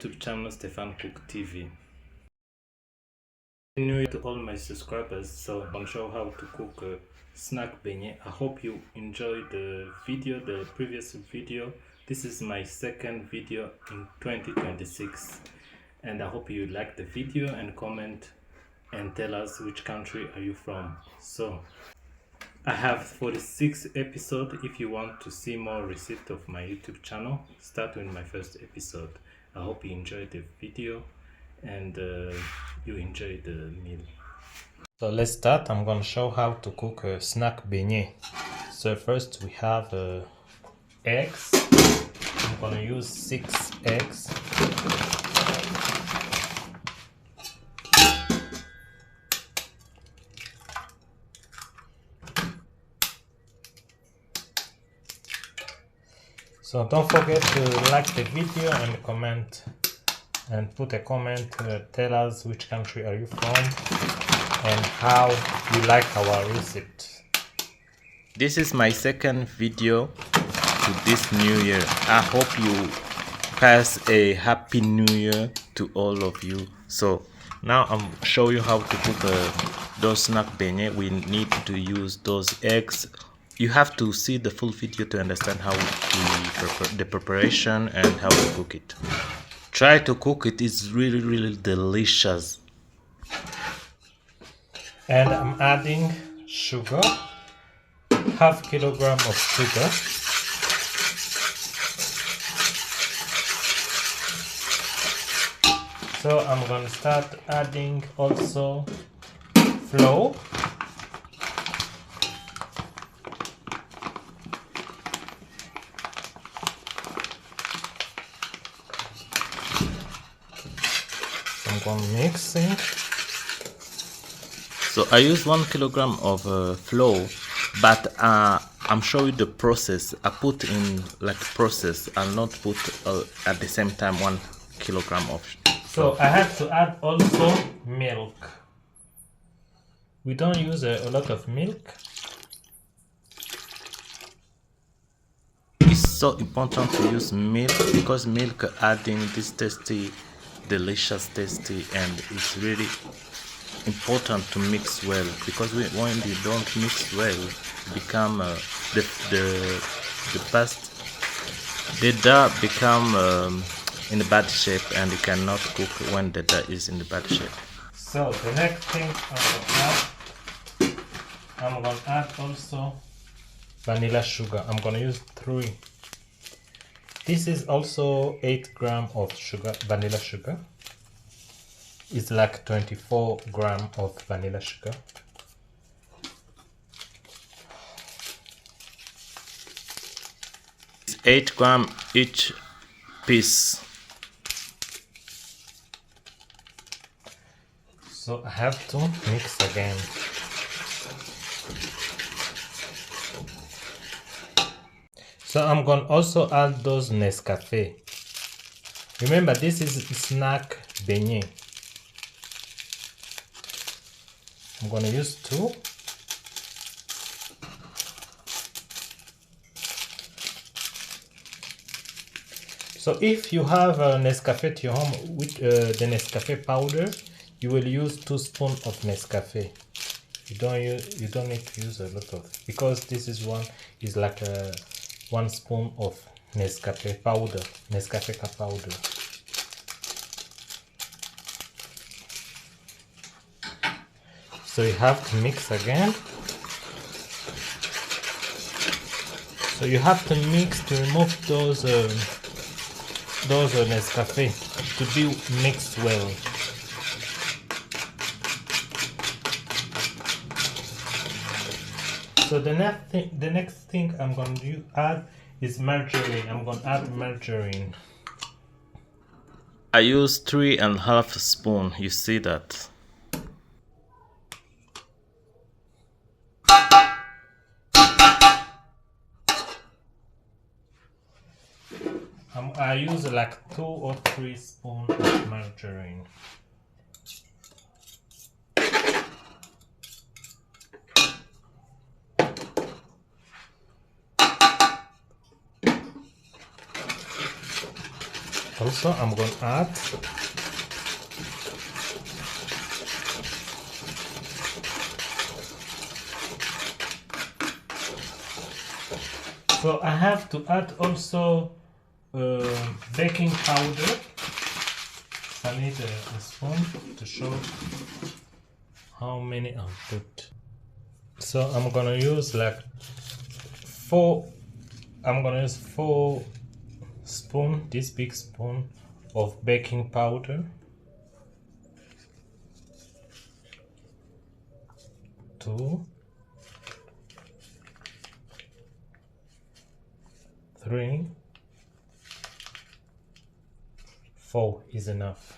YouTube channel Stefan Cook TV. New to all my subscribers, so I'm gonna show how to cook a snack beignet. I hope you enjoyed the previous video. This is my second video in 2026, and I hope you like the video and comment and tell us which country are you from. So I have 46 episodes. If you want to see more receipts of my YouTube channel, start with my first episode. I hope you enjoyed the video and you enjoy the meal. So let's start. I'm going to show how to cook a snack beignet. So first we have eggs. I'm going to use 6 eggs. So don't forget to like the video and comment and put a comment, tell us which country are you from and how you like our recipe. This is my second video to this new year. I hope you pass a happy new year to all of you. So now I'm show you how to cook those snack beignet. We need to use those eggs. You have to see the full video to understand how the preparation and how to cook it. Try to cook it. It's really delicious. And I'm adding sugar, half kilogram of sugar. So I'm gonna start adding also flour. I'm going mixing. So I use 1 kilogram of flour, but I'm showing you the process. I put in like process and not put at the same time 1 kilogram of flour. So I have to add also milk. We don't use a lot of milk. It's so important to use milk because milk adding this delicious tasty, and it's really important to mix well, because when you don't mix well, become the dough become in a bad shape, and you cannot cook when the dough is in the bad shape. So the next thing I'm gonna add also vanilla sugar. I'm gonna use 3. This is also 8 grams of sugar, vanilla sugar. It's like 24 grams of vanilla sugar. It's 8 grams each piece. So I have to mix again. So I'm going to also add those Nescafe. Remember, this is snack beignet. I'm going to use 2. So if you have a Nescafe at your home with the Nescafe powder, you will use 2 spoons of Nescafe. You don't need to use a lot of, because this is like a 1 spoon of Nescafe powder, Nescafe powder. So you have to mix again. So you have to mix to remove those Nescafe to be mixed well. So the next thing I'm going to add is margarine. I'm going to add margarine. I use 3½ spoon. You see that? I use like 2 or 3 spoons of margarine. Also, I'm going to add so I have to add also baking powder. I need a spoon to show how many I put. So I'm gonna use like four spoon, this big spoon of baking powder. 2, 3, 4 is enough.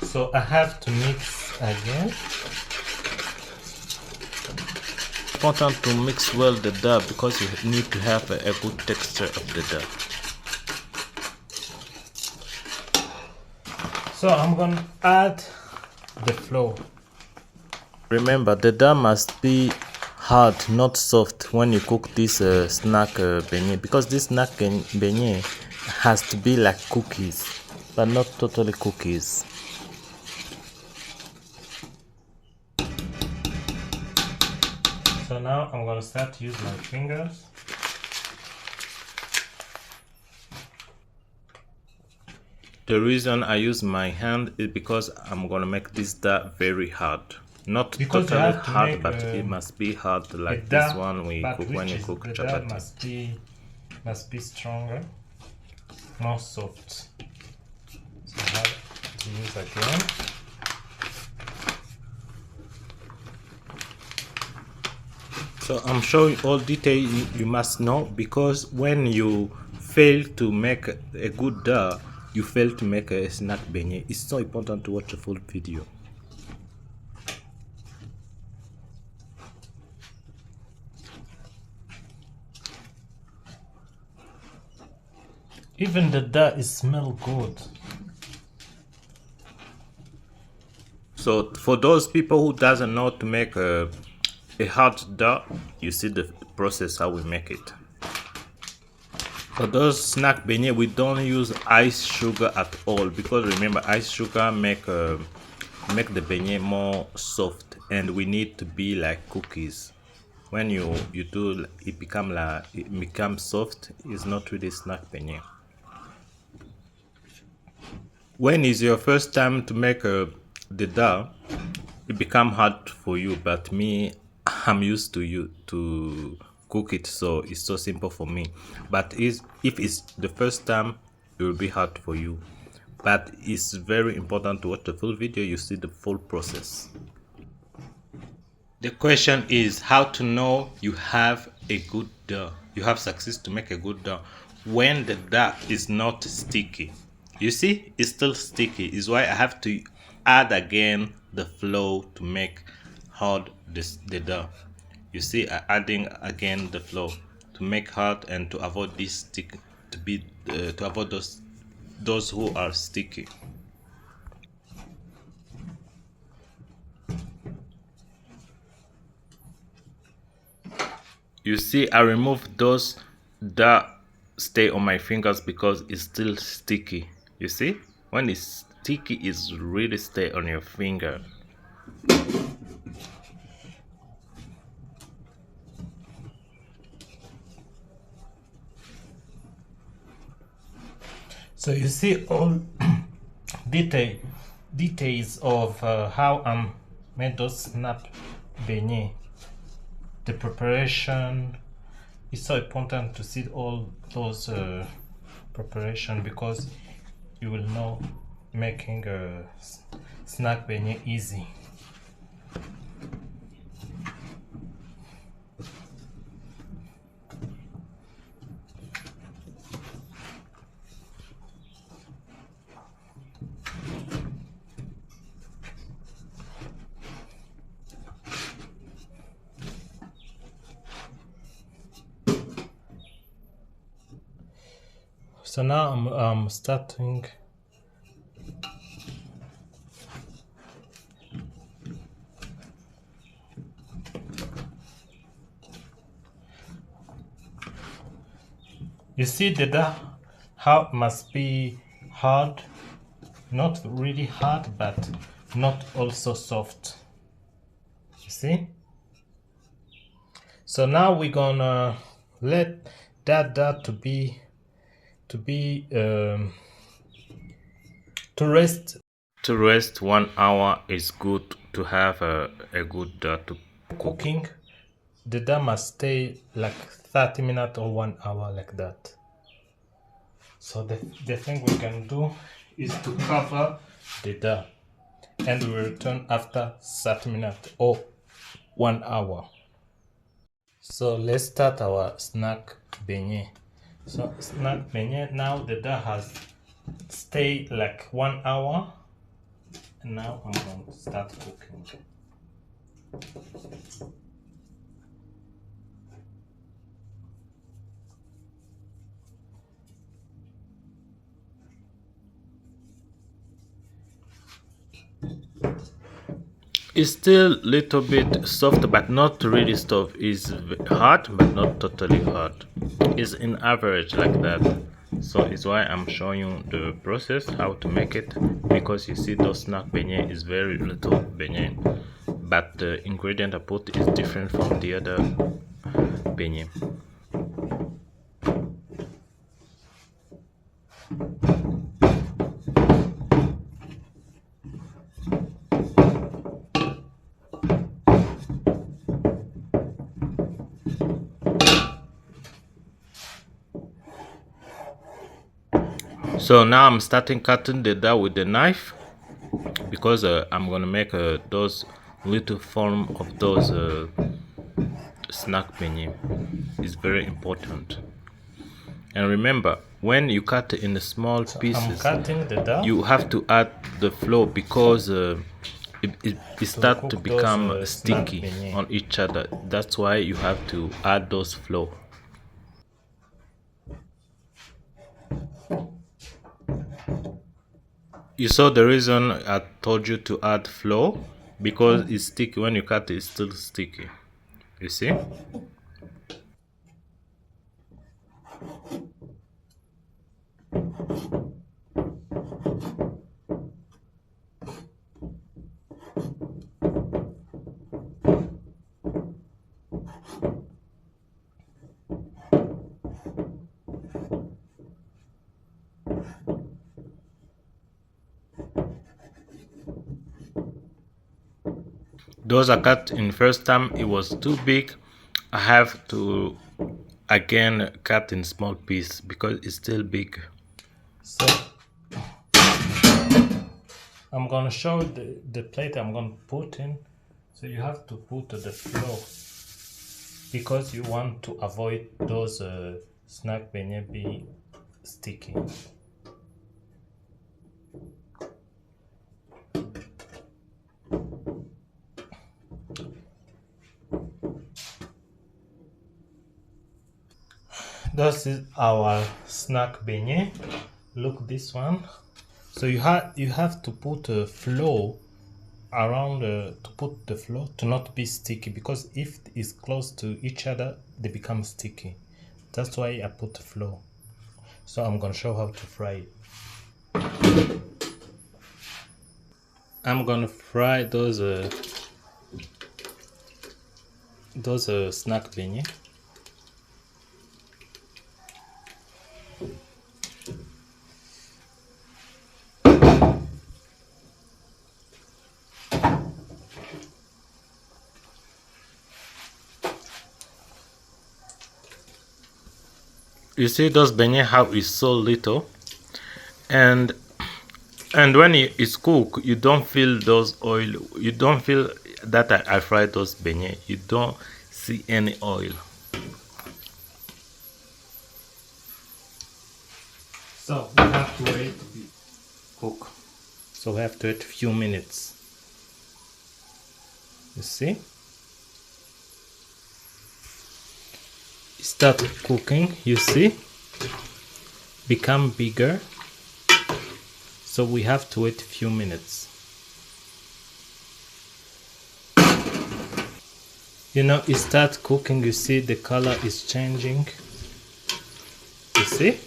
So I have to mix again. Important to mix well the dough because you need to have a good texture of the dough. So I'm gonna add the flour. Remember, the dough must be hard, not soft, when you cook this snack beignet, because this snack beignet has to be like cookies, but not totally cookies. So now I'm gonna start to use my fingers. The reason I use my hand is because I'm gonna make this dough very hard. Not because totally hard, but it must be hard like this one we cook when you cook chapati. Must be stronger, more soft. So I have to use again. So I'm showing all detail you must know, because when you fail to make a good dough, you fail to make a snack beignet. It's so important to watch the full video. Even the dough smells good. So for those people who doesn't know to make a hard dough, you see the process how we make it. For those snack beignets, we don't use ice sugar at all, because remember, ice sugar make the beignet more soft, and we need to be like cookies. When you do, it becomes soft. It's not really snack beignet. When is your first time to make the dough, it become hard for you, but me, I'm used to cook it, so it's so simple for me. But if it's the first time, it will be hard for you. But it's very important to watch the full video. You see the full process. The question is how to know you have a good dough. You have success to make a good dough when the dough is not sticky. You see, it's still sticky. Is why I have to add again the flour to make hard the dough. You see, I'm adding again the flour to make hard and to avoid this stick to avoid those who are sticky. You see, I removed those that stay on my fingers because it's still sticky. You see, when it's sticky, it's really stay on your finger. So you see all details of how I'm made those snap beignet. The preparation is so important to see all those preparation, because you will know making a snack beignet easy. So now I'm starting You see the dough, how it must be hard, not really hard, but not also soft. You see? So now we're gonna let that dough to rest. To rest 1 hour is good to have a good dough to cooking. The dough must stay like 30 minutes or 1 hour like that. So the thing we can do is to cover the dough and we return after 30 minutes or 1 hour. So let's start our snack beignet. So snack beignet, now the dough has stayed like 1 hour. And now I'm going to start cooking. It's still a little bit soft, but not really soft. It's hard, but not totally hard. It's in average like that. So it's why I'm showing you the process how to make it, because you see those snack beignet is very little beignet, but the ingredient I put is different from the other beignet. So now I'm starting cutting the dough with the knife, because I'm gonna make those little form of those snack beignet. Is very important. And remember, when you cut in the small pieces, you have to add the flour, because it starts to become sticky on each other. That's why you have to add those flour. You saw the reason I told you to add flour, because it's sticky. When you cut it, it's still sticky. You see? Those I cut in first time, it was too big. I have to again cut in small piece because it's still big. So I'm gonna show the plate I'm gonna put in. So you have to put the flour, because you want to avoid those snack beignet be sticky. This is our snack beignet. Look, this one. So you have to put a flour around to put the flour to not be sticky, because if it's close to each other, they become sticky. That's why I put the flour. So I'm gonna show how to fry it. I'm gonna fry those snack beignet. You see those beignets, how it's so little, and when it's cooked, you don't feel those oil. You don't feel that I fried those beignets. You don't see any oil. So we have to wait to be cooked. So we have to wait a few minutes. You see? Start cooking, you see, become bigger, so we have to wait a few minutes. You know, it starts cooking, you see the color is changing. You see?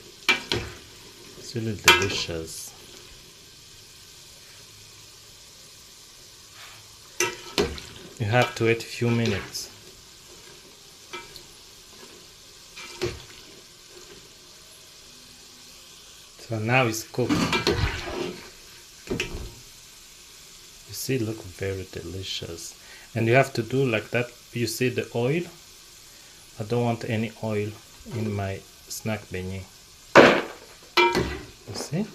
It's really delicious. You have to wait a few minutes. So now it's cooked. You see, look very delicious. And you have to do like that. You see the oil? I don't want any oil in my snack beignet. You see?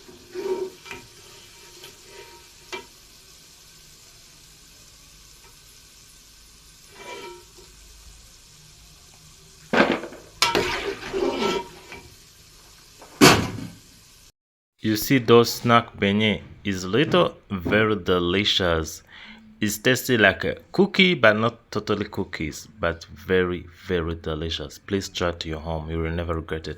You see, those snack beignet is little, very delicious. It's tasty like a cookie, but not totally cookies, but very, very delicious. Please try it to your home. You will never regret it.